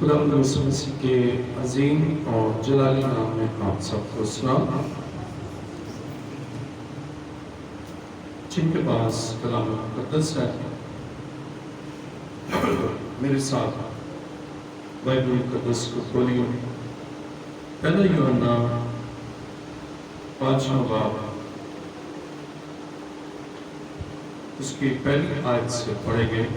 خداوند یسوع مسیح کے عظیم اور جلالی نام میں آپ سب کو سلام۔ جن کے پاس کلام مقدس ہے میرے ساتھ بائبل مقدس کو کھولیے۔ پہلا یوحنا 5واں باب اس کی پہلی آیت سے پڑھے گے۔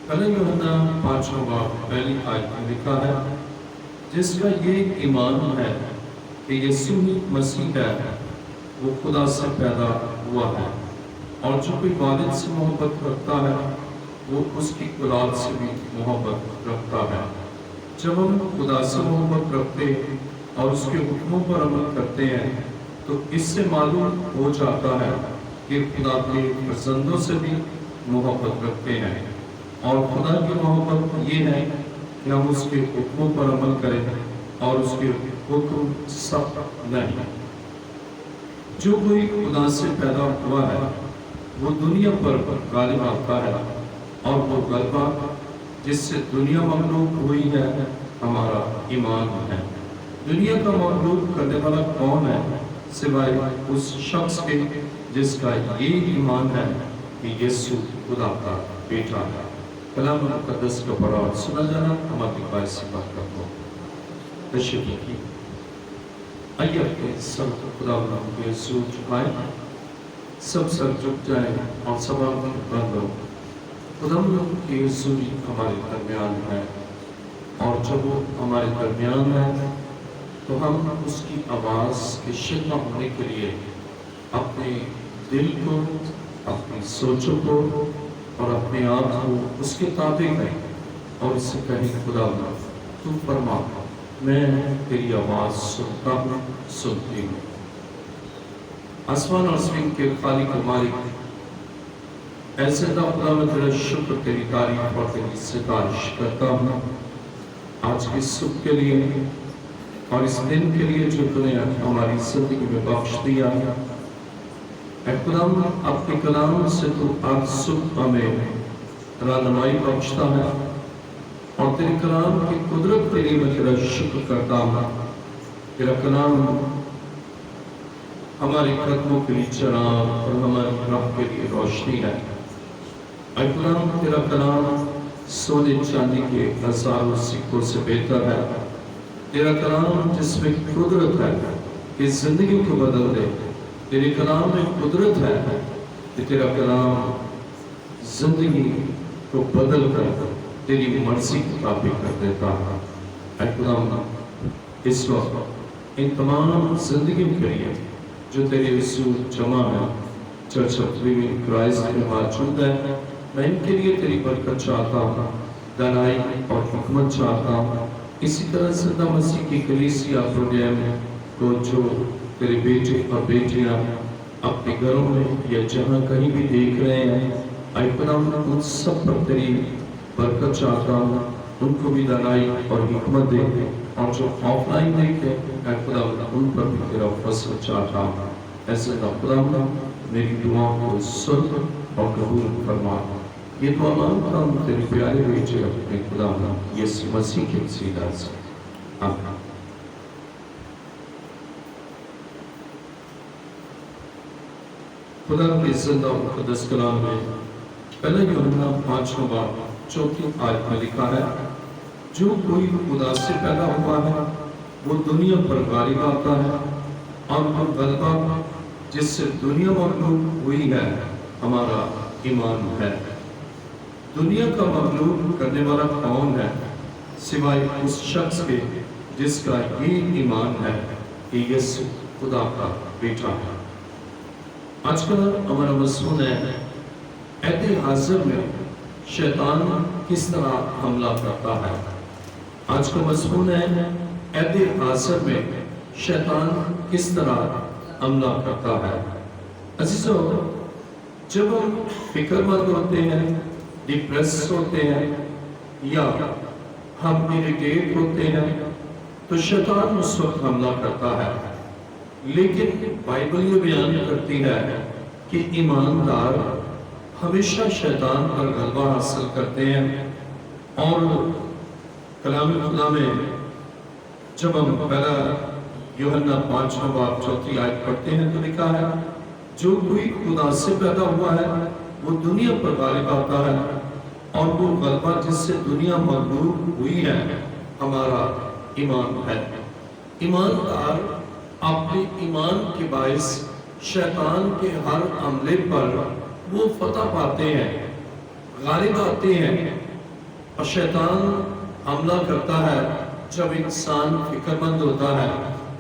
پہلا یوحنا 5واں باب پہلی آیت میں لکھا ہے، جس کا یہ ایمان ہے کہ یسوع مسیح ہے، وہ خدا سے پیدا ہوا ہے، اور جو کوئی والد سے محبت رکھتا ہے وہ اس کی اولاد سے بھی محبت رکھتا ہے۔ جب ہم خدا سے محبت رکھتے اور اس کے حکموں پر عمل کرتے ہیں تو اس سے معلوم ہو جاتا ہے کہ خدا کے فرزندوں سے بھی محبت رکھتے ہیں، اور خدا کی محبت یہ ہے کہ ہم اس کے حکموں پر عمل کریں، اور اس کے حکم سخت نہیں۔ جو کوئی خدا سے پیدا ہوا ہے وہ دنیا پر غالب آتا ہے، اور وہ غلبہ جس سے دنیا مغلوب ہوئی ہے ہمارا ایمان ہے۔ دنیا کا مغلوب کرنے والا کون ہے سوائے اس شخص کے جس کا یہ ایمان ہے کہ یسوع خدا کا بیٹا ہے۔ کلام مقدس کا پڑھا اور سنا جانا ہماری باعث برکت ہو۔ تشریف رکھیے۔ آئیے اپنے سر خدا کے یسوع جھکائیں، سب سر جھک جائیں اور سب آنکھیں بند ہو۔ خدا کے یسوع ہمارے درمیان ہے، اور جب وہ ہمارے درمیان ہے تو ہم اس کی آواز کے شکمہ ہونے کے لیے اپنے دل کو، اپنی سوچوں کو اور اپنے آپ کو اس کے تابع کریں اور اس سے کہیں، خدا تو فرما، میں تیری آواز سنتا ہوں، سنتی ہوں۔ آسمان اور زمین کے خالق و مالک، ایسے دا خدا میں تیرا شکر، تیری تعریف اور تیری ستائش کرتا ہوں آج کی صبح کے لیے اور اس دن کے لیے جو تو نے ہماری زندگی میں بخش دیا۔ اے خدا، اپنے کلام سے تو آج صبح ہمیں رہنمائی بخشتا ہے، اور تیرے کلام کی قدرت کے لیے میں تیرا شکر کرتا ہوں۔ تیرا کلام ہمارے قدموں کے لیے چراغ اور ہماری راہ کے لیے روشنی ہے۔ اے کلام، تیرا کلام سونے چاندی کے ہزاروں سکوں سے بہتر ہے۔ تیرا کلام جس میں قدرت ہے کہ زندگی کو بدل دے، تیرے کلام میں قدرت ہے کہ تیرا کلام زندگی کو بدل کر تیری مرضی کے تابع کر دیتا ہے۔ اے کلام، اس وقت ان تمام زندگی کے لیے جو تیرے یسوع جمع ہے، چرچ آف لیونگ کرائسٹ میں موجود ہے، میں ان کے لیے تیری برکت چاہتا ہوں، دانائی اور حکمت چاہتا ہوں۔ اسی طرح زندہ مسیح کی کلیسیا پروگرام کو جو تیرے بیٹے اور بیٹیاں اپنے گھروں میں یا جہاں کہیں بھی دیکھ رہے ہیں، اے خدا، ان سب پر تیری برکت چاہتا ہوں، ان کو بھی دانائی اور حکمت دے، اور جو آف لائن دیکھے اے خدا ان پر بھی تیرا فضل چاہتا ہوں۔ ایسے خدا میری دعاؤں کو سن اور قبول فرما۔ یہ دعا مانگتا ہوں تیرے پیارے بیٹے اپنے خدا یسوع مسیح کے وسیلہ سے، آمین۔ خدا کے زندہ و مقدس کلام میں پہلا یوحنا 5واں باب 4 آیت میں لکھا ہے، جو کوئی خدا سے پیدا ہوا ہے وہ دنیا پر غالب آتا ہے، اور وہ غلبہ جس سے دنیا مغلوب ہوئی ہے ہمارا ایمان ہے۔ دنیا کا مغلوب کرنے والا کون ہے سوائے اس شخص کے جس کا یہ ایمان ہے کہ یسوع خدا کا بیٹا ہے۔ آج کل ہمارا مضمون ہے عہد حاضر میں شیطان کس طرح حملہ کرتا ہے۔ آج کا مضمون ہے عہد حاضر میں شیطان کس طرح حملہ کرتا ہے۔ عزیزو، جب ہم فکر مند ہوتے ہیں، ڈپریس ہوتے ہیں، یا ہم اریٹیٹ ہوتے ہیں تو شیطان اس وقت حملہ کرتا ہے۔ لیکن بائبل یہ بیان کرتی ہے کہ ایماندار ہمیشہ شیطان پر غلبہ حاصل کرتے ہیں، اور کلام خدا میں جب ہم پہلا یوحنا 5واں باب 4 آیت پڑھتے ہیں تو لکھا ہے جو کوئی خدا سے پیدا ہوا ہے وہ دنیا پر غالب آتا ہے اور وہ غلبہ جس سے دنیا مغلوب ہوئی ہے ہمارا ایمان ہے۔ ایماندار اپنے ایمان کے باعث شیطان کے ہر عملے پر وہ فتح پاتے ہیں، غالب آتے ہیں۔ اور شیطان حملہ کرتا ہے جب انسان فکر مند ہوتا ہے،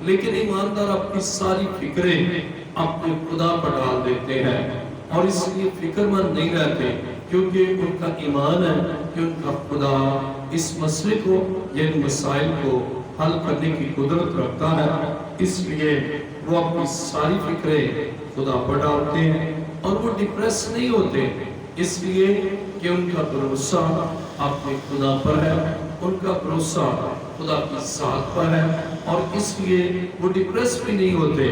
لیکن ایماندار اپنی ساری فکریں اپنے خدا پر ڈال دیتے ہیں اور اس لیے فکر مند نہیں رہتے، کیونکہ ان کا ایمان ہے کہ ان کا خدا اس مسئلے کو یعنی مسائل کو حل کرنے کی قدرت رکھتا ہے، اس لیے وہ اپنی ساری فکریں خدا پر ڈالتے ہیں اور وہ ڈپریس نہیں ہوتے، اس لیے کہ ان کا بھروسہ اپنے خدا پر ہے، ان کا بھروسہ خدا کی ذات پر ہے اور اس لیے وہ ڈپریس بھی نہیں ہوتے۔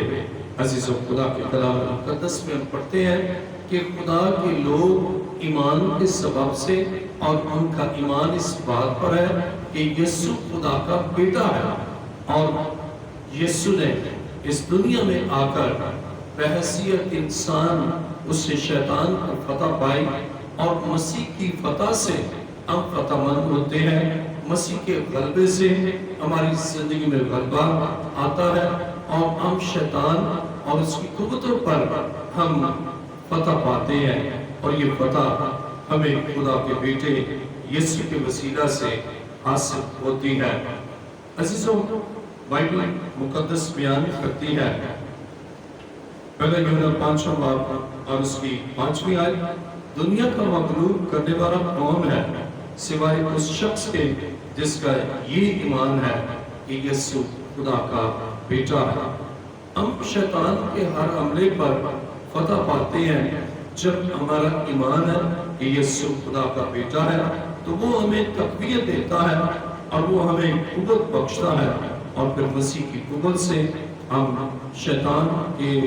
عزیزوں، خدا کے کلام مقدس میں ہم پڑھتے ہیں کہ خدا کے لوگ ایمان کے سبب سے اور ان کا ایمان اس بات پر ہے کہ یسوع خدا کا بیٹا ہے اور یسوع نے اس دنیا میں آ کر بحیثیت انسان اس سے شیطان پر فتح پائی اور مسیح کی فتح سے ہم فتح مند ہوتے ہیں۔ مسیح کے غلبے سے ہماری زندگی میں غلبہ آتا ہے اور ہم شیطان اور اس کی قوتوں پر ہم فتح پاتے ہیں اور یہ فتح ہمیں خدا کے بیٹے یسوع کے وسیلہ سے حاصل ہوتی ہے۔ عزیزوں، بائبل مقدس بیان کرتی ہے پہلا یوحنا 5واں باب اور اس کی 5ویں آیت، دنیا کا مغلوب کرنے والا کون ہے سوائے اس شخص کے جس کا یہ ایمان ہے کہ یسوع خدا کا بیٹا ہے۔ ہم شیطان کے ہر عملے پر فتح پاتے ہیں جب ہمارا ایمان ہے کہ یسوع خدا کا بیٹا ہے، تو وہ ہمیں تقویت دیتا ہے اور وہ ہمیں قوت بخشتا ہے اور پھر مسیح کی قوت سے ہم شیطان کے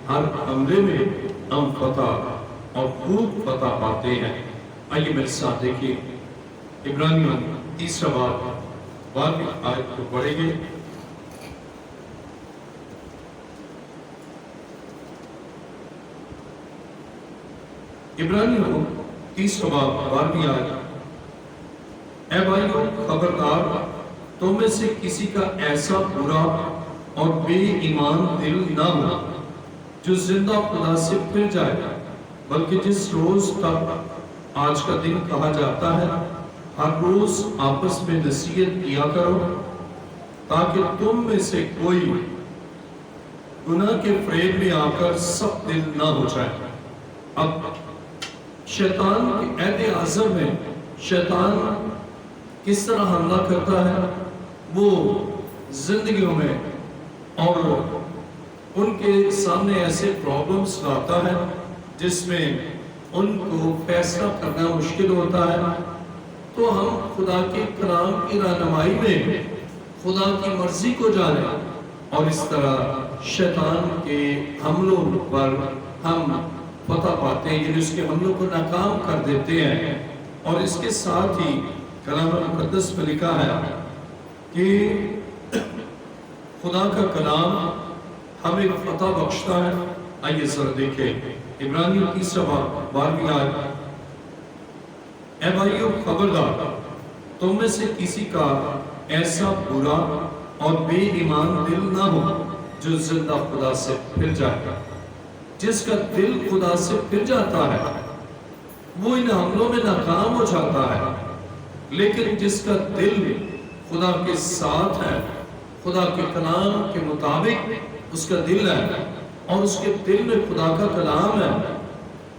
ہر حملے میں ہم فتح اور خوب فتح پاتے ہیں۔ آئیے میرے ساتھ دیکھیے عبرانیوں 3 باب 12 آیت کو پڑھیں گے۔ عبرانیوں 3 باب 12 آیت، اے بھائیو خبردار، تم میں سے کسی کا ایسا برا اور بے ایمان دل نہ ہو جو زندہ خدا سے پھر جائے، بلکہ جس روز تک آج کا دن کہا جاتا ہے ہر روز آپس میں نصیحت کیا کرو، تاکہ تم میں سے کوئی گناہ کے فریب میں آ کر سخت دل نہ ہو جائے۔ اب شیطان کے عہد اعظم میں شیطان کس طرح حملہ کرتا ہے؟ وہ زندگیوں میں اور ان کے سامنے ایسے پرابلمز لاتا ہے جس میں ان کو فیصلہ کرنا مشکل ہوتا ہے، تو ہم خدا کے کلام کی رہنمائی میں خدا کی مرضی کو جانیں اور اس طرح شیطان کے حملوں پر ہم فتح پاتے ہیں، یعنی اس کے حملوں کو ناکام کر دیتے ہیں۔ اور اس کے ساتھ ہی کلام مقدس میں لکھا ہے کہ خدا کا کلام ہمیں فتح بخشتا ہے۔ آئیے ذرا دیکھیں عبرانیوں 3 باب 12 آیت، اے بھائیو خبردار، تم میں سے کسی کا ایسا برا اور بے ایمان دل نہ ہو جو زندہ خدا سے پھر جائے۔ جس کا دل خدا سے پھر جاتا ہے وہ ان حملوں میں ناکام ہو جاتا ہے، لیکن جس کا دل خدا کے ساتھ ہے، خدا کے کلام کے مطابق اس کا دل ہے اور اس کے دل میں خدا کا کلام ہے،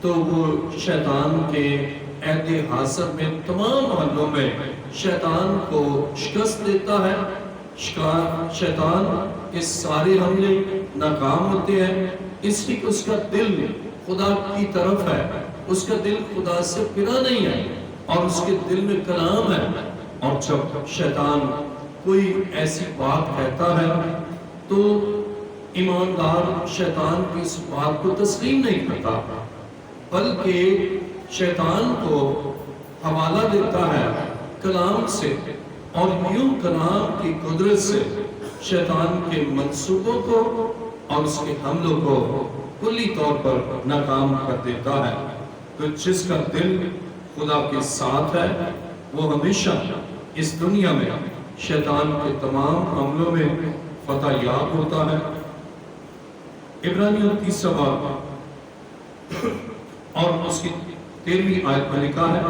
تو وہ شیطان کے عہد حاضر میں تمام حملوں میں شیطان کو شکست دیتا ہے۔ شیطان کے سارے حملے ناکام ہوتے ہیں، اس لیے کہ اس کا دل خدا کی طرف ہے، اس کا دل خدا سے پھرا نہیں ہے اور اس کے دل میں کلام ہے۔ اور جب شیطان کوئی ایسی بات کہتا ہے تو ایماندار شیطان کی اس بات کو تسلیم نہیں کرتا، بلکہ شیطان کو حوالہ دیتا ہے کلام سے اور یوں کلام کی قدرت سے شیطان کے منصوبوں کو اور اس کے حملوں کو کلی طور پر ناکام کر دیتا ہے۔ تو جس کا دل خدا کے ساتھ ہے وہ ہمیشہ اس دنیا میں شیطان کے تمام حملوں میں فتح یاب ہوتا ہے۔ عبرانیوں 30 باب اور اس کی 13ویں آیت میں لکھا ہے،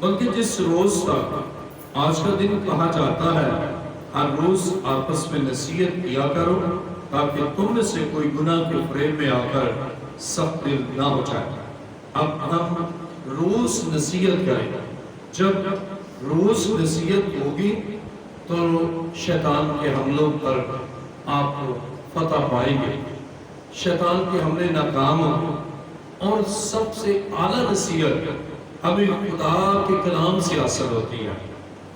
بلکہ جس روز تک آج کا دن کہا جاتا ہے ہر روز آپس میں نصیحت کیا کرو تاکہ تم میں سے کوئی گناہ کے فریب میں آ کر سخت دل نہ ہو جائے۔ اب ہم روز نصیحت کریں۔ جب روز نصیحت ہوگی تو شیطان کے حملوں پر آپ فتح پائیں گے، شیطان کے حملے ناکام ہوں۔ اور سب سے اعلیٰ نصیحت ہمیں خدا کے کلام سے حاصل ہوتی ہے۔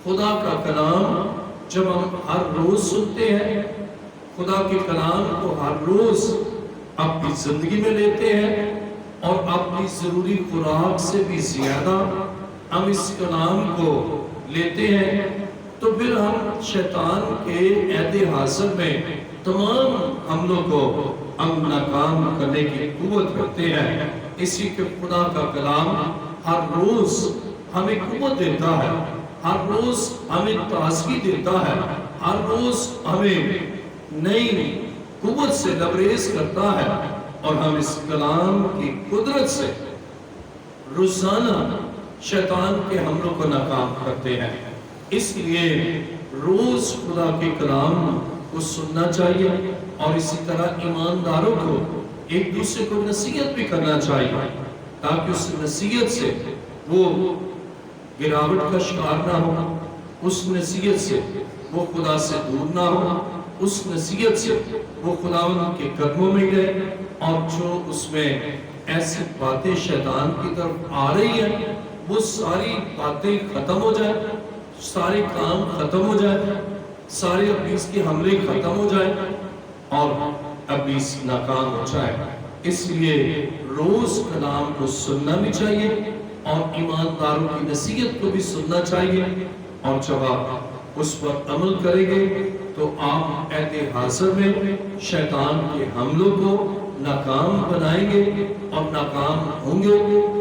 خدا کا کلام جب ہم ہر روز سنتے ہیں، خدا کے کلام کو ہر روز اپنی زندگی میں لیتے ہیں اور اپنی ضروری خوراک سے بھی زیادہ ہم اس کلام کو لیتے ہیں، تو پھر ہم شیطان کے عہد حاضر میں تمام حملوں کو ہم ناکام کرنے کی قوت رکھتے ہیں۔ اسی کے خدا کا کلام ہر روز ہمیں قوت دیتا ہے، ہر روز ہمیں تازگی دیتا ہے، ہر روز ہمیں نئی قوت سے لبریز کرتا ہے، اور ہم اس کلام کی قدرت سے روزانہ شیطان کے حملوں کو ناکام کرتے ہیں۔ اس لیے روز خدا کے کلام کو سننا چاہیے، اور اسی طرح ایمانداروں کو ایک دوسرے کو نصیحت بھی کرنا چاہیے تاکہ اس نصیحت سے وہ گراوٹ کا شکار نہ ہو، اس نصیحت سے وہ خدا سے دور نہ ہو، اس نصیحت سے وہ خداوند کے قدموں میں گئے، اور جو اس میں ایسی باتیں شیطان کی طرف آ رہی ہیں وہ ساری باتیں ختم ہو جائیں، سارے کام ختم ہو جائیں، سارے ابلیس کے حملے ختم ہو جائیں اور ابلیس ناکام ہو جائے۔ اس لیے روز کلام کو سننا بھی چاہیے اور ایمانداروں کی نصیحت کو بھی سننا چاہیے، اور جب آپ اس پر عمل کریں گے تو آپ عہد حاضر میں شیطان کے حملوں کو ناکام بنائیں گے اور ناکام ہوں گے،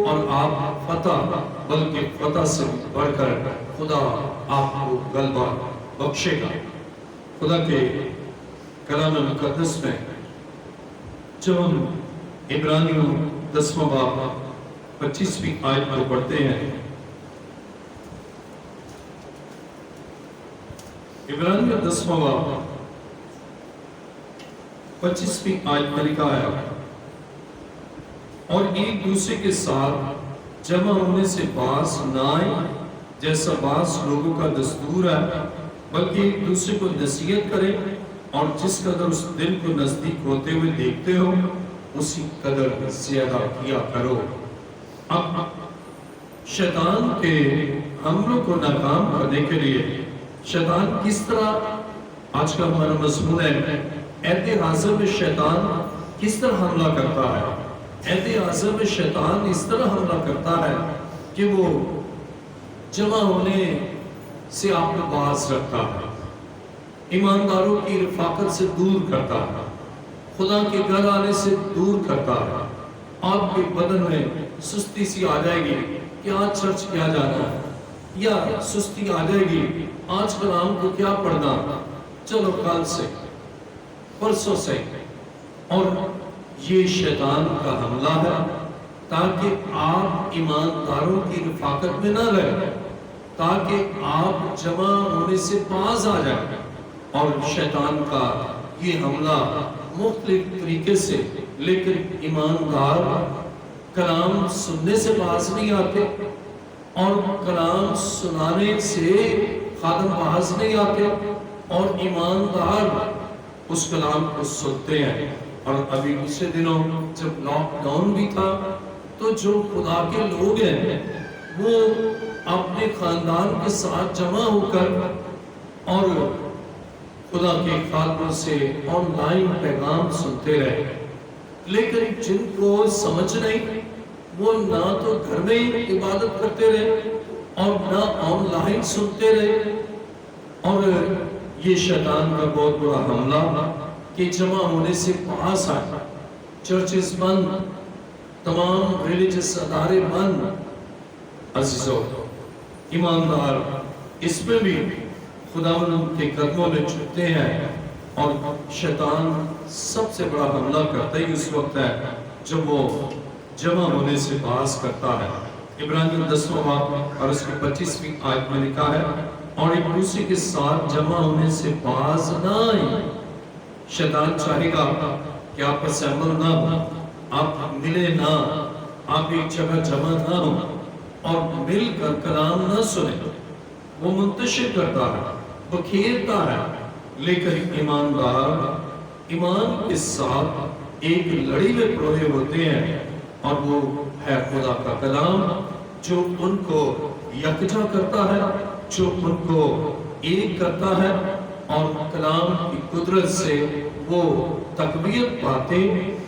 اور آپ فتح بلکہ فتح سے بڑھ کر خدا آپ کو غلبہ بخشے گا۔ خدا کے کلام مقدس میں جب ہم عبرانیوں 10واں باب 25ویں آیت کو پڑھتے ہیں، عبرانیوں 10واں باب 25ویں آیت میں لکھا ہے، اور ایک دوسرے کے ساتھ جمع ہونے سے باز نہ آئیں جیسا بعض لوگوں کا دستور ہے، بلکہ ایک دوسرے کو نصیحت کریں، اور جس قدر اس دن کو نزدیک ہوتے ہوئے دیکھتے ہو اسی قدر زیادہ کیا کرو۔ اب شیطان کے حملوں کو ناکام کرنے کے لیے شیطان کس طرح، آج کا ہمارا مضمون ہے عہد حاضر میں شیطان کس طرح حملہ کرتا ہے۔ عہد حاضر میں شیطان اس طرح حملہ کرتا ہے کہ وہ جمع ہونے سے آپ کو باز رکھتا ہے، ایمانداروں کی رفاقت سے دور کرتا ہے، خدا کے گھر آنے سے دور کرتا ہے۔ آپ کے بدن میں سستی سی آ جائے گی کہ آج چرچ کیا جانا ہے، یا سستی آ جائے گی آج کلام کو کیا پڑھنا، چلو کل سے پرسوں سے، اور یہ شیطان کا حملہ ہے تاکہ آپ ایمانداروں کی رفاقت میں نہ رہیں، تاکہ آپ جمع ہونے سے باز آ جائیں۔ اور شیطان کا یہ حملہ مختلف طریقے سے، لیکن ایماندار کلام سننے سے باز نہیں آتے، اور کلام سنانے سے خادم باز نہیں آتے، اور ایماندار اس کلام کو سنتے ہیں۔ اور ابھی پچھلے دنوں جب لاک ڈاؤن بھی تھا تو جو خدا کے لوگ ہیں وہ اپنے خاندان کے ساتھ جمع ہو کر اور خدا کے خادموں سے آن لائن پیغام سنتے رہے، لیکن جن کو سمجھ نہیں وہ نہ تو گھر میں عبادت کرتے رہے اور نہ آن لائن سنتے رہے. اور یہ شیطان کا بہت بڑا حملہ کہ جمع ہونے سے پاس آئے، چرچز بند، تمام ریلیجس ادارے بند. عزیزو ایماندار اس میں بھی خداوند کے قدموں میں جھکتے ہیں، اور شیطان سب سے بڑا حملہ کرتا ہی اس وقت ہے جب وہ جمع ہونے سے باز کرتا ہے. عبرانیوں 10واں باب اور اس کی 25ویں آیت میں لکھا ہے، اور ایک دوسرے کے ساتھ جمع ہونے سے باز نہ آئیں. شیطان چاہے گا کہ آپ اسیمبل نہ ہو، آپ ملے نہ، آپ ایک جگہ جمع نہ ہو اور مل کر کلام نہ سنیں. وہ منتشر کرتا ہے، بکھیرتا ہے. لیکن ایماندار ایمان کے ساتھ ایک لڑی میں پروئے ہوتے ہیں، اور وہ ہے خدا کا کلام جو ان کو یکجا کرتا ہے، جو ان کو ایک کرتا ہے، اور کلام کی قدرت سے وہ تقویت پاتے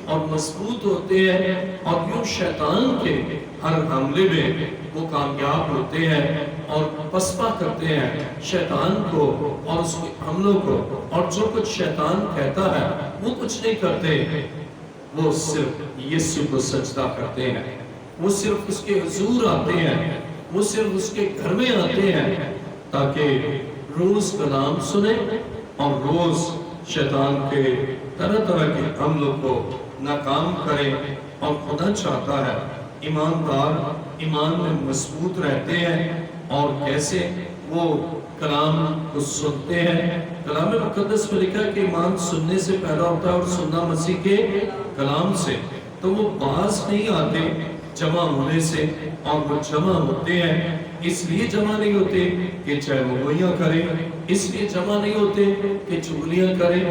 اور مضبوط ہوتے ہیں، اور یوں شیطان کے ہر حملے میں وہ کامیاب ہوتے ہیں اور پسپا کرتے ہیں شیطان کو اور اس کے حملوں کو. اور جو کچھ شیطان کہتا ہے وہ کچھ نہیں کرتے، وہ صرف یسوع کو سجدہ کرتے ہیں، وہ صرف اس کے حضور آتے ہیں، وہ صرف اس کے گھر میں آتے ہیں تاکہ روز کلام سنیں اور روز شیطان کے طرح طرح کے حملوں کو ناکام کریں. اور خدا چاہتا ہے ایماندار ایمان میں مضبوط رہتے ہیں، اور کیسے وہ کلام کو سنتے ہیں. کلام مقدس میں لکھا ہے کہ ایمان سننے سے پیدا ہوتا ہے اور سننا مسیح کے کلام سے. تو وہ باز نہیں آتے جمع ہونے سے، اور وہ جمع ہوتے ہیں. اس لیے جمع نہیں ہوتے کہ چاہے وہ گوئیاں کریں، اس لیے جمع نہیں ہوتے کہ چغلیاں کریں،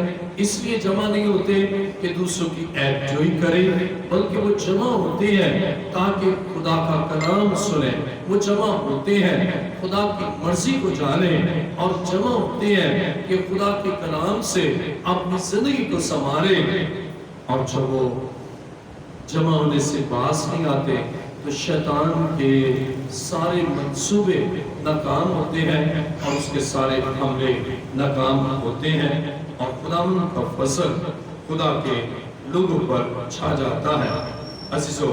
اس لیے جمع نہیں ہوتے کہ دوسروں کی عیب جوئی کریں، بلکہ وہ جمع ہوتے ہیں تاکہ خدا کا کلام سنیں. وہ جمع ہوتے ہیں خدا کی مرضی کو جانیں، اور جمع ہوتے ہیں کہ خدا کے کلام سے اپنی زندگی کو سنواریں. اور جب وہ جمع ہونے سے باز نہیں آتے تو شیطان کے سارے منصوبے ناکام ہوتے ہیں اور اس کے سارے حملے ناکام ہوتے ہیں، اور خداوند کا فضل خدا کے لوگوں پر چھا جاتا ہے. عزیزو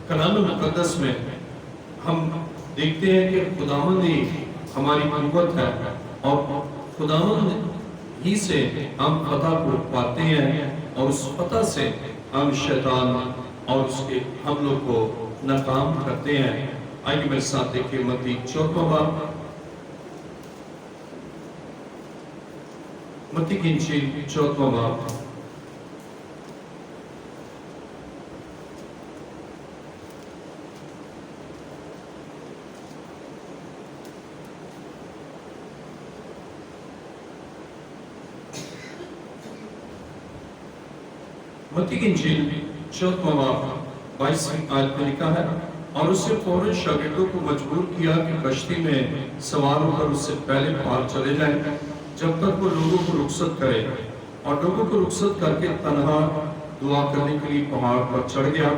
کلام مقدس میں ہم دیکھتے ہیں کہ خداوند ہی ہماری قوت ہے، اور خداوند ہی سے ہم فتح کو پاتے ہیں، اور اس فتح سے ہم شیطان اور اس کے حملوں کو ناکام کرتے ہیں. آئیے میرے ساتھ دیکھیں متی 4واں باب، متی کی انجیل 4واں باب. متی کی انجیل 4واں باب 22ویں آیت میں لکھا ہے، اور اس سے فوراً شاگردوں کو مجبور کیا کہ کشتی میں سوار ہو کر اس سے پہلے پار چلے جائیں جب تک وہ لوگوں کو رخصت کرے. اور لوگوں کو رخصت کر کے تنہا دعا کرنے کے لیے پہاڑ پر چڑھ گیا.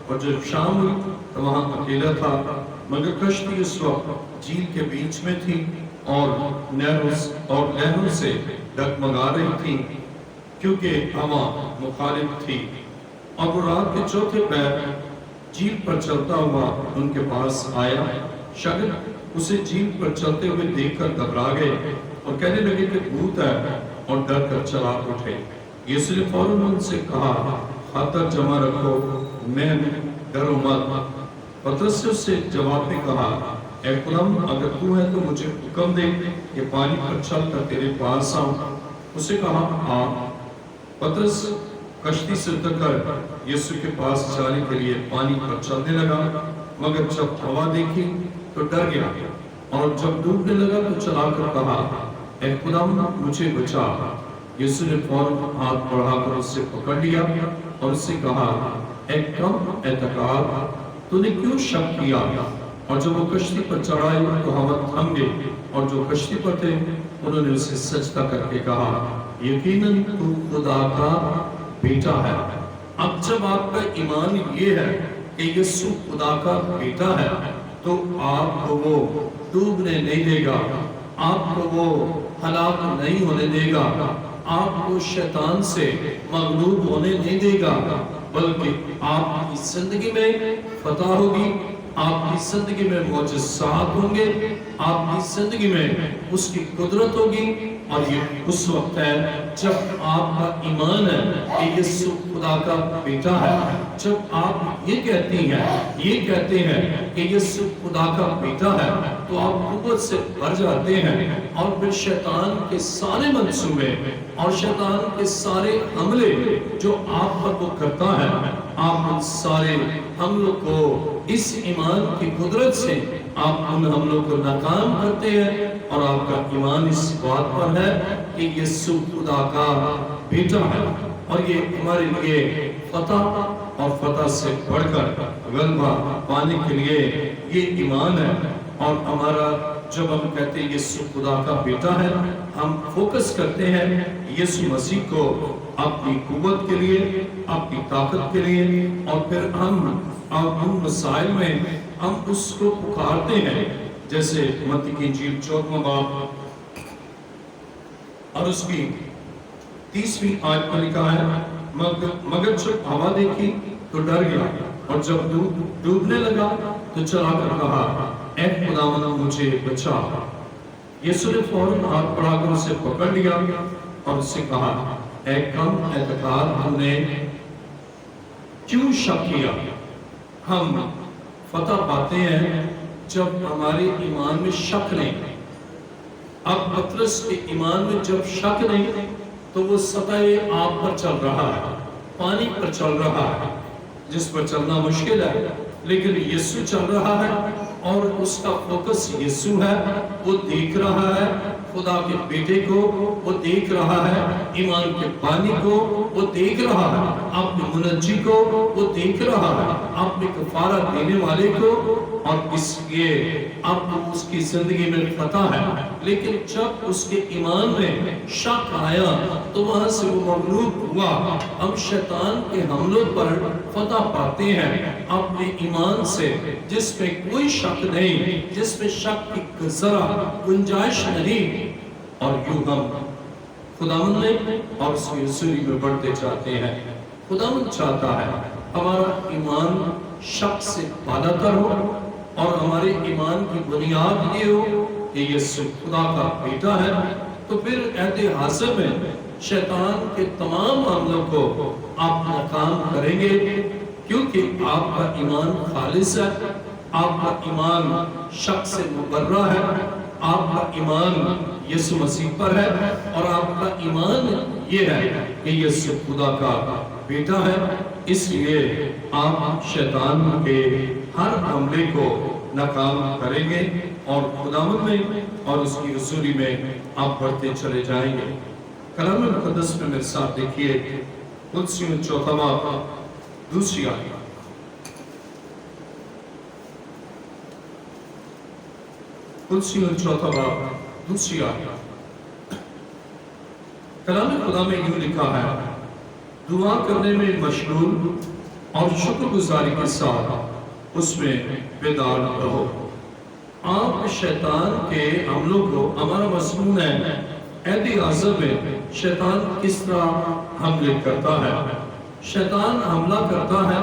اور جب شام ہوئی تو وہاں اکیلا تھا، مگر کشتی اس وقت جھیل کے بیچ میں تھی اور لہروں سے ڈگمگا رہی تھی کیونکہ ہوا مخالف تھی. اور وہ رات کے چوتھے پہر جھیل پر چلتا ہوا ان کے پاس آیا. شاگرد اسے جھیل پر چلتے ہوئے دیکھ کر گھبرا گئے اور کہنے لگے کہ بھوت ہے، اور ڈر کر چلا اٹھے. یسوع نے فوراً ان سے کہا، خاطر جمع رکھو، میں ڈرو مت. پترس نے اس سے جواب میں کہا، اے خداوند اگر تو ہے تو مجھے حکم دے کہ پانی پر چل کر تیرے پاس آؤں. اسے کہا آ. پترس کشتی سے اتر کر یسوع کے پاس جانے کے لیے پانی پر چلنے لگا، مگر جب ہوا دیکھی تو ڈر گیا، اور جب ڈوبنے لگا تو چلا کر کہا، اے خداوند مجھے بچا. یسوع نے فوراً ہاتھ بڑھا کر اس سے پکڑ لیا اور اس سے کہا، اے کم اعتقاد، تو نے کیوں شک کیا؟ اور جب وہ کشتی پر چڑھائے تو ہوا تھم گئی، اور جو کشتی پر تھے انہوں نے اسے سجدہ کر کے کہا، یقیناً تو خدا کا بیٹا ہے. اب جب آپ کا ایمان یہ ہے کہ یسوع خدا کا بیٹا ہے تو آپ کو وہ ڈوبنے نہیں دے گا، آپ کو وہ ہلاک نہیں ہونے دے گا، آپ کو شیطان سے مغلوب ہونے نہیں دے گا، بلکہ آپ کی زندگی میں فتح ہوگی، آپ کی زندگی میں معجزات ہوں گے، آپ کی زندگی میں اس کی قدرت ہوگی۔ اور یہ اس وقت ہے جب آپ کا ایمان ہے کہ یسوع خدا کا بیٹا ہے، جب آپ یہ کہتے ہیں کہ یسوع خدا کا بیٹا ہے تو آپ قوت سے بھر جاتے ہیں، اور پھر شیطان کے سارے منصوبے اور شیطان کے سارے حملے جو آپ پر وہ کرتا ہے، آپ ان سارے حملوں کو اس ایمان کی قدرت سے آپ ان حملوں کو ناکام کرتے ہیں، اور آپ کا ایمان اس بات پر ہے کہ یسوع خدا کا بیٹا ہے۔ اور یہ ہمارے لیے فتح اور فتح سے بڑھ کر غلبہ پانے کے لیے یہ ایمان ہے۔ اور ہمارا جب ہم کہتے ہیں یسوع خدا کا بیٹا ہے، ہم فوکس کرتے ہیں یسوع مسیح کو اپنی قوت کے لیے، اپنی طاقت کے لیے، اور پھر ہم ان مسائل میں ہم اس کو پکارتے ہیں، جیسے متی کی انجیل 14واں باب اور اس کی 30ویں آیت پر لکھا ہے، مگر جب ہوا دیکھی تو ڈر گیا، اور جب ڈوبنے لگا تو چلا کر کہا، اے خداوند مجھے بچا۔ یسوع نے فوراً ہاتھ بڑھا کر اسے پکڑ لیا اور اس سے کہا، اے کم اعتقاد، ہم نے کیوں شک کیا؟ ہم فتح پاتے ہیں جب ہمارے ایمان میں شک نہیں۔ اب پطرس کے ایمان میں جب شک نہیں تو وہ سطح آب پر چل رہا ہے، پانی پر چل رہا ہے، جس پر چلنا مشکل ہے، لیکن یسوع چل رہا ہے اور اس کا فوکس یسوع ہے۔ وہ دیکھ رہا ہے خدا کے بیٹے کو، وہ دیکھ رہا ہے ایمان کے بانی کو، وہ دیکھ رہا ہے اپنے منجی کو، وہ دیکھ رہا ہے اپنے کفارہ دینے والے کو، اور اس لیے اب اس کی زندگی میں فتح ہے۔ لیکن جب اس کے ایمان میں شک آیا تو وہاں سے وہ مغلوب ہوا۔ ہم شیطان کے حملوں پر فتح پاتے ہیں اپنے ایمان سے، جس میں کوئی شک نہیں، جس میں شک کی ذرا گنجائش نہیں، اور یوں ہم خداوند میں اور اس کی حضوری میں بڑھتے جاتے ہیں۔ خداوند چاہتا ہے ہمارا ایمان شک سے بالا تر ہو، اور ہمارے ایمان کی بنیاد یہ ہو کہ یسوع خدا کا بیٹا ہے۔ تو پھر عہد حاضر میں شیطان کے تمام عملوں کو آپ ناکام کریں گے، کیونکہ آپ کا ایمان خالص ہے، آپ کا ایمان شک سے مبرہ ہے، آپ کا ایمان یسوع مسیح پر ہے، اور آپ کا ایمان یہ ہے کہ یسوع خدا کا بیٹا ہے۔ اس لیے آپ شیطان کے ہر حملے کو ناکام کریں گے، اور خداوند میں اور اس کی حضوری میں آپ بڑھتے چلے جائیں گے۔ کلام مقدس میں میرے ساتھ دیکھیے قدسیوں 4 باب 2 آیت۔ قدسیوں 4 باب 2 آیت۔ کلام خدا میں یوں لکھا ہے، دعا کرنے میں مشغول اور شکر گزاری کے ساتھ اس میں بیدار رہو۔ آپ شیطان کے حملوں کو، ہمارا مضمون ہے عہد عظم میں شیطان کس طرح حملے کرتا ہے۔ شیطان حملہ کرتا ہے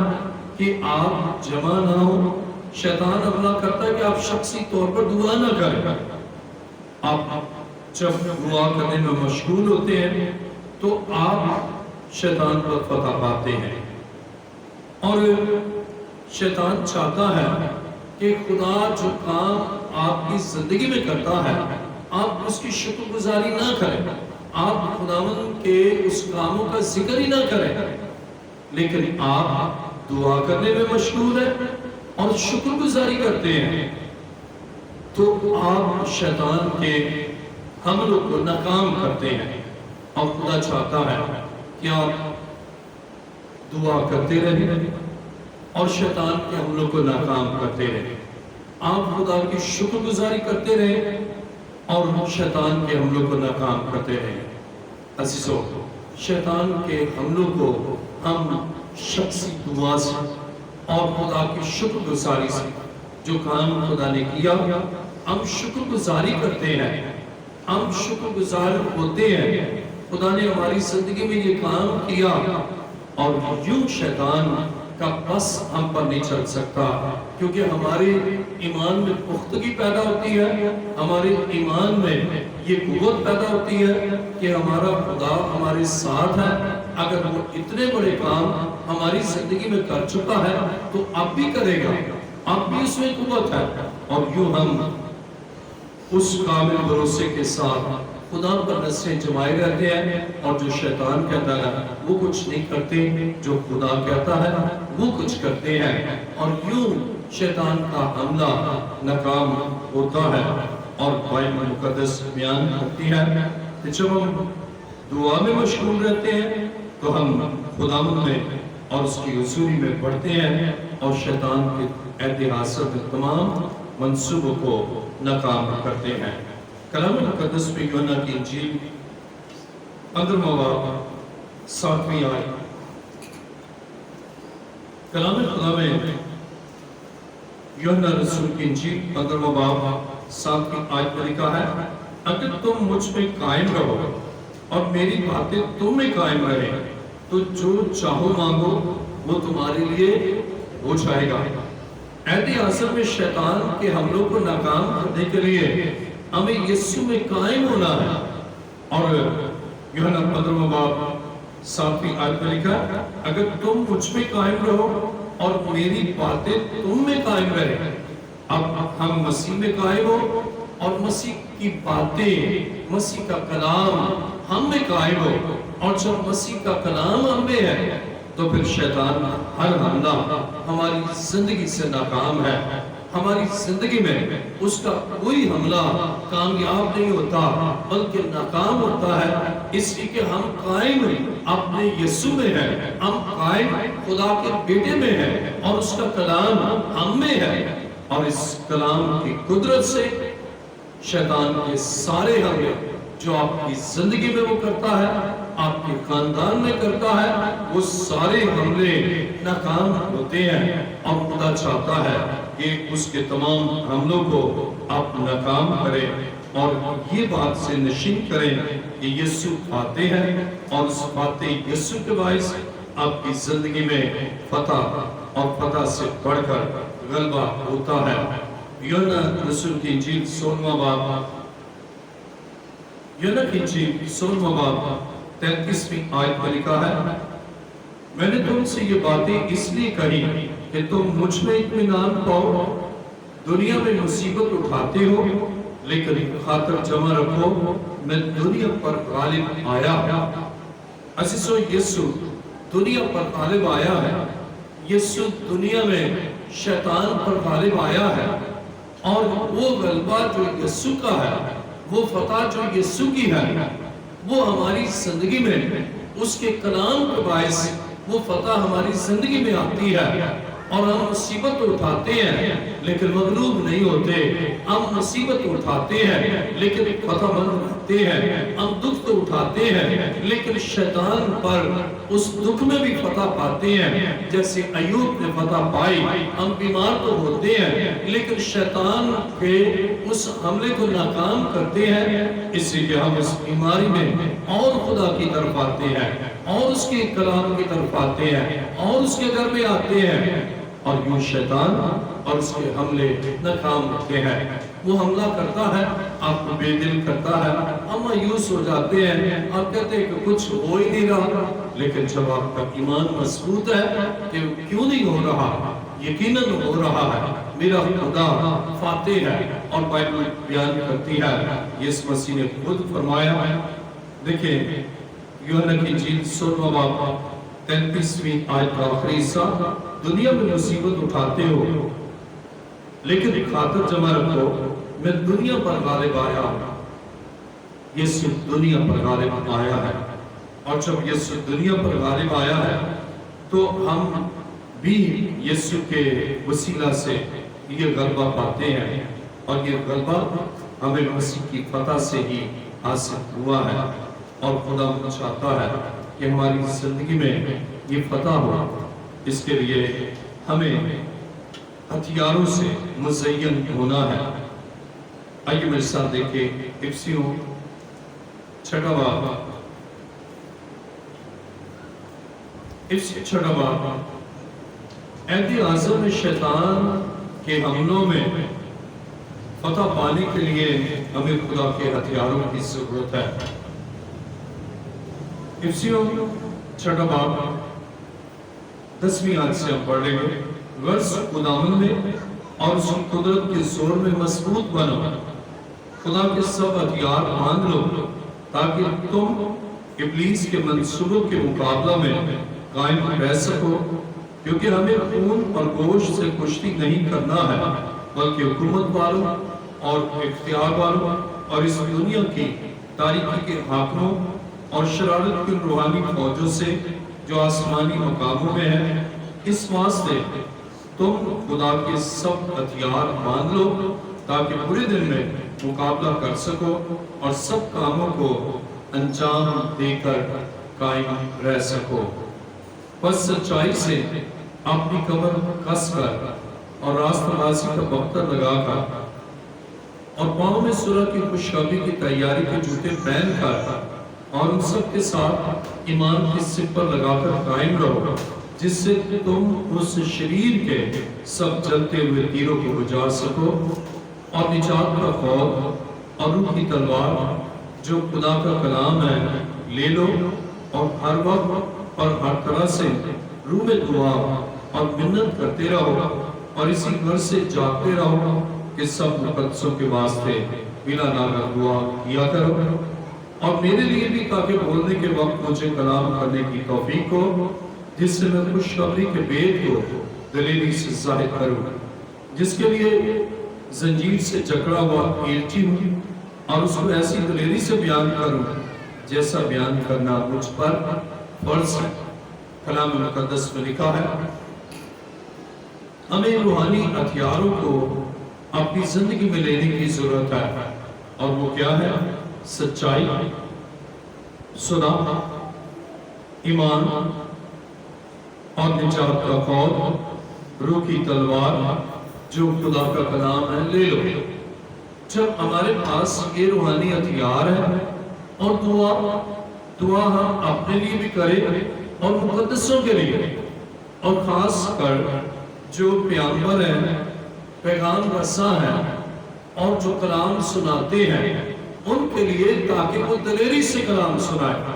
کہ آپ جمع نہ ہو، شیطان حملہ کرتا ہے کہ آپ شخصی طور پر دعا نہ کریں۔ آپ جب دعا کرنے میں مشغول ہوتے ہیں تو آپ شیطان پر فتح پاتے ہیں، اور شیطان چاہتا ہے کہ خدا جو کام آپ کی زندگی میں کرتا ہے آپ اس کی شکر گزاری نہ کریں، آپ خداوند کے اس کاموں کا ذکر ہی نہ کریں، لیکن آپ دعا کرنے میں مشغول ہیں اور شکر گزاری کرتے ہیں، تو آپ شیطان کے حملوں کو ناکام کرتے ہیں۔ اور خدا چاہتا ہے کہ آپ دعا کرتے رہیں اور شیطان کے حملوں کو ناکام کرتے رہیں، آپ خدا کی شکر گزاری کرتے رہیں اور شیطان کے حملوں کو ناکام کرتے رہیں۔ عزیزو، شیطان کے حملوں کو ہم شخصی دعا سے اور خدا کی شکر گزاری سے جو کام خدا نے کیا ہم شکر گزاری کرتے ہیں، ہم شکر گزار ہوتے ہیں خدا نے ہماری زندگی میں یہ کام کیا، اور یوں شیطان کا بس ہم پر نہیں چل سکتا، کیونکہ ہمارے ایمان میں پختگی پیدا ہوتی ہے، ہمارے ایمان میں یہ قوت پیدا ہوتی ہے کہ ہمارا خدا ہمارے ساتھ ہے۔ اگر وہ اتنے بڑے کام ہماری زندگی میں کر چکا ہے تو اب بھی کرے گا، اب بھی اس میں قوت ہے، اور یوں ہم اس کامل بھروسے کے ساتھ خدا پر نسلیں جمائے رہتے ہیں، اور جو شیطان کہتا ہے وہ کچھ نہیں کرتے، جو خدا کہتا ہے وہ کچھ کرتے ہیں، اور یوں شیطان کا حملہ ناکام ہوتا ہے۔ اور بائبل مقدس بیان کرتی ہے کہ جب ہم دعا میں مشغول رہتے ہیں تو ہم خدا میں اور اس کی حضوری میں بڑھتے ہیں، اور شیطان کے عہد حاصل تمام منصوبوں کو ناکام کرتے ہیں۔ کلام مقدس میں یوحنا کی انجیل 15واں باب 7ویں آیت، کلام خدا میں یوحنا رسول کی انجیل 15واں باب 7ویں آیت میں لکھا ہے، اگر تم مجھ میں قائم رہو اور میری باتیں تم میں قائم رہیں تو جو چاہو مانگو وہ تمہارے لیے ہو جائے گا۔ عہد حاصل میں شیطان کے حملوں کو ناکام کرنے کے لیے ہمیں یسوع میں قائم ہونا ہے، اور یوحنا 15واں باب 7ویں آیت میں لکھا ہے، اگر تم مجھ میں قائم رہو اور میری باتیں تم میں قائم رہیں۔ اب ہم مسیح میں قائم ہو اور مسیح کی باتیں، مسیح کا کلام ہم میں قائم ہو، اور جب مسیح کا کلام ہم میں ہے تو پھر شیطان ہر حملہ ہماری زندگی سے ناکام ہے، ہماری زندگی میں اس کا کوئی حملہ کامیاب نہیں ہوتا بلکہ ناکام ہوتا ہے، اس لیے کہ ہم قائم اپنے یسوع میں ہیں، ہم قائم خدا کے بیٹے میں ہیں، اور اس کا کلام ہم میں ہے، اور اس کلام کی قدرت سے شیطان کے سارے حملے جو آپ کی زندگی میں وہ کرتا ہے، آپ کے خاندان میں کرتا ہے، وہ سارے حملے ناکام ہوتے ہیں، اور خدا چاہتا ہے کہ اس کے تمام حملوں کو آپ ناکام کریں، اور یہ بات سے نشین کریں کہ یسوع فاتح ہے، اور اس فاتح یسوع کے باعث آپ کی زندگی میں فتح، اور فتح سے بڑھ کر غلبہ ہوتا ہے۔ یوحنا رسول کی انجیل 16واں باب، یوحنا کی انجیل 16واں باب 33ویں آیت میں لکھا ہے، میں نے تم سے یہ باتیں اس لیے کہی کہ تم مجھ میں اطمینان پاؤ، دنیا میں مصیبت اٹھاتے ہو لیکن خاطر جمع رکھو میں دنیا پر غالب آیا ہوں۔ عزیزو، یسوع دنیا پر غالب آیا ہے، یسوع دنیا میں شیطان پر غالب آیا ہے، اور وہ غلبہ جو یسوع کا ہے، وہ فتح جو یسوع کی ہے، وہ ہماری زندگی میں اس کے کلام کے باعث وہ فتح ہماری زندگی میں آتی ہے، اور ہم مصیبت اٹھاتے ہیں لیکن مغلوب نہیں ہوتے، ہم مصیبت اٹھاتے ہیں لیکن فتح مند رہتے ہیں، ہم دکھ تو اٹھاتے ہیں لیکن شیطان پر اس دکھ میں بھی فتح پاتے ہیں، جیسے ایوب نے فتح پائی۔ ہم بیمار تو ہوتے ہیں لیکن شیطان کے اس حملے کو ناکام کرتے ہیں، اس لیے کہ ہم اس بیماری میں اور خدا کی طرف آتے ہیں، اور اس کے کلام کی طرف آتے ہیں، اور اس کے گھر میں آتے ہیں، اور یوں شیطان اور اس کے حملے ناکام ہوتے ہیں۔ وہ حملہ کرتا ہے، آپ کو بے دل کرتا ہے، ہم مایوس ہو جاتے ہیں، آپ کہتے ہیں کہ کچھ ہو ہی نہیں رہا، لیکن جب آپ کا ایمان مضبوط ہے کہ کیوں نہیں ہو رہا، یقیناً ہو رہا ہے، میرا خدا فاتح ہے، اور بائبل بیان کرتی ہے، یسوع مسیح نے خود فرمایا۔ دیکھیں یوحنا کی انجیل 16واں باب 33ویں آیت کا آخری حصہ، دنیا میں مصیبت اٹھاتے ہو لیکن خاطر جمع رکھو میں دنیا پر غالب آیا ہوں۔ یسوع دنیا پر غالب آیا ہے، اور جب یسوع دنیا پر غالب آیا ہے تو ہم بھی یسوع کے وسیلہ سے یہ غلبہ پاتے ہیں، اور یہ غلبہ ہمیں مسیح کی فتح سے ہی حاصل ہوا ہے، اور خدا چاہتا ہے کہ ہماری زندگی میں یہ فتح ہو۔ اس کے لیے ہمیں ہتھیاروں سے مزین ہونا ہے۔ آئیے میرے ساتھ دیکھیں افسیوں 6 باب، افسی 6 باب۔ عہد اعظم میں شیطان کے حملوں میں فتح پانے کے لیے ہمیں خدا کے ہتھیاروں کی ضرورت ہے۔ افسیوں 6 باب 10ویں آیت سے ہم پڑھ لیں گے۔ غرض خداوند میں اور اس کی قدرت کے زور میں مضبوط بنو، خدا کے سب ہتھیار باندھ لو تاکہ تم ابلیس کے منصوبوں کے مقابلہ میں قائم رہ سکو، کیونکہ ہمیں خون اور گوشت سے کشتی نہیں کرنا ہے بلکہ حکومت والوں اور اختیار والوں اور اس دنیا کی تاریکی کے حاکموں اور شرارت کی روحانی فوجوں سے جو آسمانی مقاموں میں ہے۔ اس واسطے تم خدا کے سب ہتھیار باندھ لو تاکہ برے دن میں مقابلہ کر سکو اور سب کاموں کو انجام دے کر قائم رہ سکو۔ بس سچائی سے اپنی کمر کس کر اور راستہ بازی کا بختر لگا کر اور پاؤں میں صلح کی خوشخبری کی تیاری کے جوتے پہن کر اور ان سب کے ساتھ ایمان کی سپر لگا کر قائم رہو، جس سے تم اس شریر کے سب جلتے ہوئے تیروں کو بجا سکو اور نجات کا فوج اور روح کی تلوار جو خدا کا کلام ہے لے لو، اور ہر وقت اور ہر طرح سے روح میں دعا اور منت کرتے رہو اور اسی غرض سے جاگتے رہو کہ سب مقدسوں کے واسطے بلا ناغہ دعا کیا کرو، اور میرے لیے بھی تاکہ بولنے کے وقت مجھے کلام کرنے کی توفیق ہو، جس سے میں خوشخبری کے بید کو دلیری سے ظاہر کروں، جس کے لیے زنجیر سے جکڑا ہوا ایلچی ہوں، اور اس کو ایسی دلیری سے بیان کروں جیسا بیان کرنا مجھ پر فرض ہے۔ کلام مقدس میں لکھا ہے ہمیں روحانی ہتھیاروں کو اپنی زندگی میں لینے کی ضرورت ہے، اور وہ کیا ہے؟ سچائی، صلح، ایمان اور نجات کا فوج، روح کی تلوار جو خدا کا کلام ہے لے لو۔ جب ہمارے پاس یہ روحانی ہتھیار ہے اور دعا ہم اپنے لیے بھی کریں اور مقدسوں کے لیے، اور خاص کر جو پیغمبر ہیں، پیغام رساں ہیں اور جو کلام سناتے ہیں ان کے لیے، تاکہ وہ دلیری سے کلام سنائے۔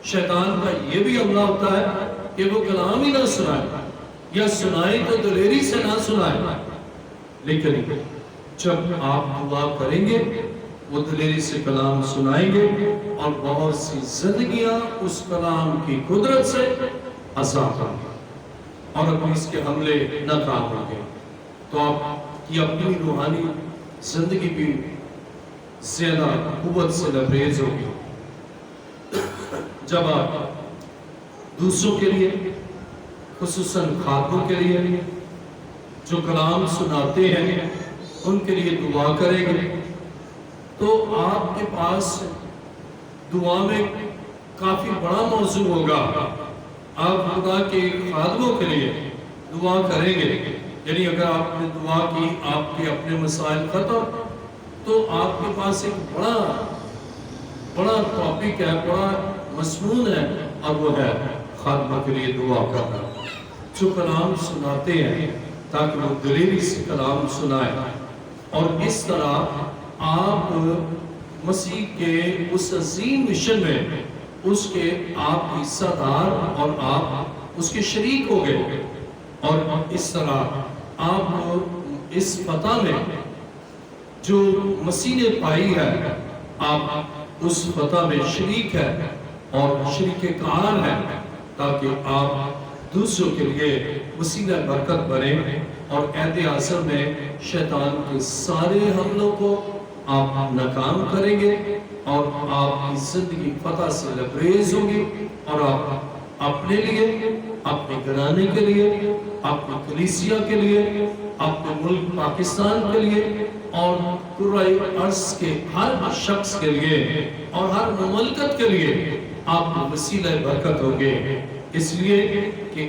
شیطان کا یہ بھی حملہ ہوتا ہے کہ وہ کلام ہی نہ سنائے، یا سنائے تو دلیری سے نہ سنائے، لیکن جب آپ دعا کریں گے وہ دلیری سے کلام سنائیں گے اور بہت سی زندگیاں اس کلام کی قدرت سے آزاد ہوں گی اور اپنی اس کے حملے ناکام ہوں گے، تو آپ کی اپنی روحانی زندگی بھی زیادہ قوت سے لبریز ہوگی۔ جب آپ دوسروں کے لیے، خصوصاً خاتموں کے لیے جو کلام سناتے ہیں ان کے لیے دعا کریں گے، تو آپ کے پاس دعا میں کافی بڑا موضوع ہوگا۔ آپ خدا کے خادموں کے لیے دعا کریں گے، یعنی اگر آپ نے دعا کی، آپ کے اپنے مسائل ختم، تو آپ کے پاس ایک بڑا ٹاپک ہے، بڑا مضمون ہے، اور وہ ہے خادموں کے لیے دعا کرنا، جو کلام سناتے ہیں تاکہ وہ دلیری سے کلام سنائیں، اور اس طرح آپ مسیح کے اس عظیم مشن میں اس کے آپ حصہ دار اور آپ اس کے شریک ہو گئے، اور اس طرح آپ اس فتح میں جو مسیح نے پائی ہے، آپ اس فتح میں شریک ہے اور شریک کار ہے، تاکہ آپ دوسروں کے لیے وسیلہ برکت بنے اور عہد اعظم میں شیطان کے سارے حملوں کو آپ ناکام کریں گے، اور آپ کی زندگی فتح سے لبریز ہوگی، اور آپ اپنے لیے، اپنے گھرانے کے لیے، اپنی کلیسیا کے لیے، اپنے ملک پاکستان کے لیے اور کرۂ ارض کے ہر شخص کے لیے اور ہر مملکت کے لیے آپ وسیلہ برکت ہوگے، اس لیے کہ